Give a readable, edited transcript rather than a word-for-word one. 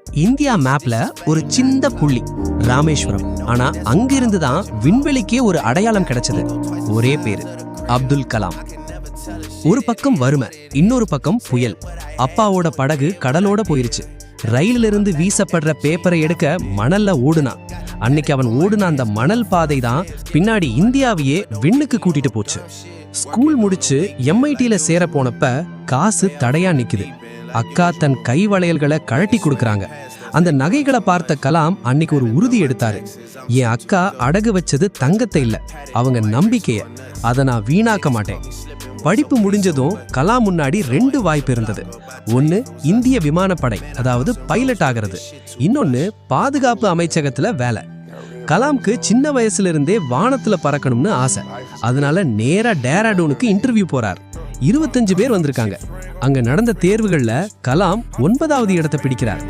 India மேப்ல ஒரு சின்ன புள்ளி ராமேஸ்வரம். ஆனா அங்கிருந்து தான் விண்வெளிக்கே ஒரு அடையாளம் கிடைச்சது. ஒரே பேரு, அப்துல் கலாம். ஒரு பக்கம் வறுமை, இன்னொரு பக்கம் புயல். அப்பாவோட படகு கடலோட போயிருச்சு. ரயிலிருந்து வீசப்படுற பேப்பரை எடுக்க மணல்ல ஓடுனான். அன்னைக்கு அவன் ஓடுன அந்த மணல் பாதை தான் பின்னாடி இந்தியாவையே விண்ணுக்கு கூட்டிட்டு போச்சு. ஸ்கூல் முடிச்சு MITல சேர போனப்ப காசு தடையா நிக்குது. அக்கா தன் கை வளையல்களை கழட்டி கொடுக்கறாங்க. அந்த நகைகளை பார்த்த கலாம் அன்னைக்கு ஒரு உறுதி எடுத்தாரு. என் அக்கா அடகு வச்சது தங்கத்தை இல்ல, அவங்க நம்பிக்கைய. அதை நான் வீணாக்க மாட்டேன். படிப்பு முடிஞ்சதும் கலாம் முன்னாடி 2 வாய்ப்பு இருந்தது. ஒன்னு இந்திய விமானப்படை, அதாவது பைலட் ஆகிறது. இன்னொன்னு பாதுகாப்பு அமைச்சகத்துல வேலை. கலாம்க்கு சின்ன வயசுல இருந்தே வானத்துல பறக்கணும்னு ஆசை. அதனால நேரா டேராடூனுக்கு இன்டர்வியூ போறார். 25 பேர் வந்திருக்காங்க. அங்க நடந்த தேர்வுகள்ல கலாம் 9வது இடத்தை பிடிக்கிறார்.